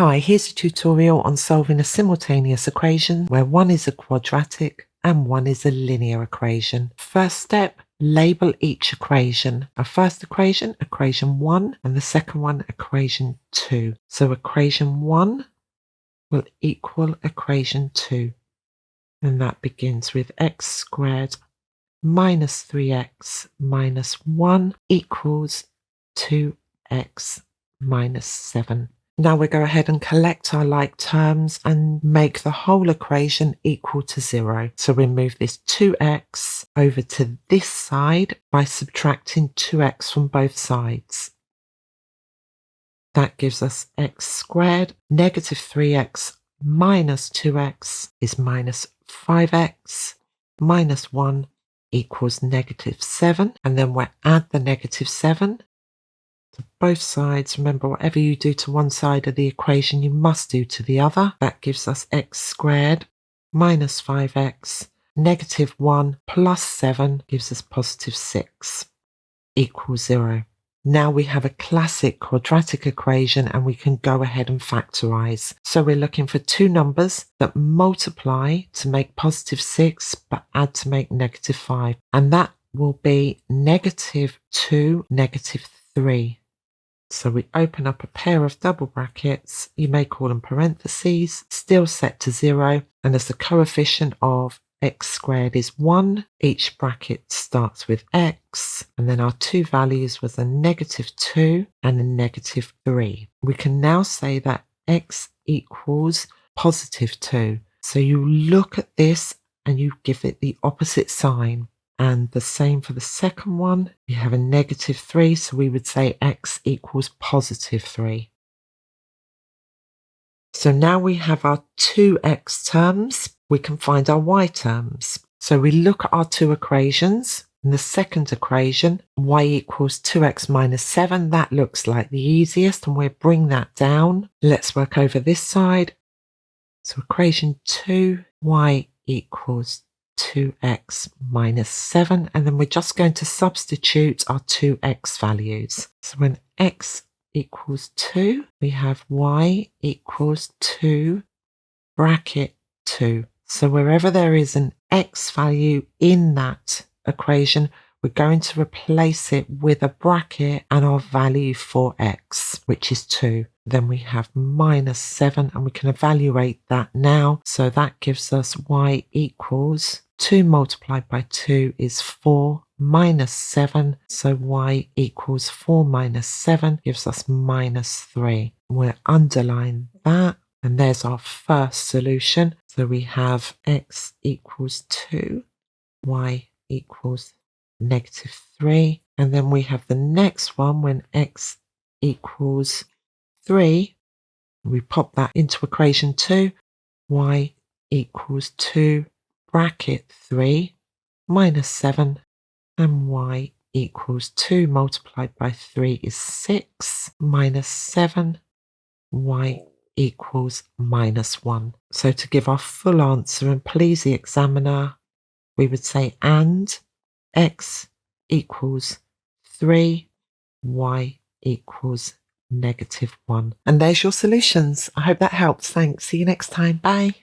Hi, here's a tutorial on solving a simultaneous equation where one is a quadratic and one is a linear equation. First step, label each equation. Our first equation, equation 1, and the second one, equation 2. So equation 1 will equal equation 2. And that begins with x squared minus 3x minus 1 equals 2x minus 7. Now we go ahead and collect our like terms and make the whole equation equal to 0. So we move this 2x over to this side by subtracting 2x from both sides. That gives us x squared. Negative 3x minus 2x is minus 5x minus 1 equals negative 7. And then we'll add the negative 7 to both sides. Remember, whatever you do to one side of the equation, you must do to the other. That gives us x squared minus 5x. Negative 1 plus 7 gives us positive 6 equals 0. Now we have a classic quadratic equation and we can go ahead and factorise. So we're looking for two numbers that multiply to make positive 6 but add to make negative 5. And that will be negative 2, negative 3. So we open up a pair of double brackets, you may call them parentheses, still set to 0, and as the coefficient of x squared is 1, each bracket starts with x, and then our two values was a negative 2 and a negative 3. We can now say that x equals positive 2. So you look at this and you give it the opposite sign. And the same for the second one. You have a negative 3, so we would say x equals positive 3. So now we have our two x terms. We can find our y terms. So we look at our two equations. In the second equation, y equals 2x minus 7. That looks like the easiest, and we'll bring that down. Let's work over this side. So equation 2, y equals 2x minus 7, and then we're just going to substitute our two x values. So when x equals 2, we have y equals 2 bracket 2. So wherever there is an x value in that equation, we're going to replace it with a bracket and our value for x, which is 2. Then we have minus 7, and we can evaluate that now. So that gives us y equals 2 multiplied by 2 is 4 minus 7. So y equals 4 minus 7 gives us minus 3. We'll underline that. And there's our first solution. So we have x equals 2, y equals negative 3. And then we have the next one when x equals 3. We pop that into equation 2. Y equals 2 bracket 3 minus 7. And y equals 2 multiplied by 3 is 6 minus 7. Y equals minus 1. So to give our full answer and please the examiner, we would say and x equals 3, y equals negative 1. And there's your solutions. I hope that helps. Thanks. See you next time. Bye.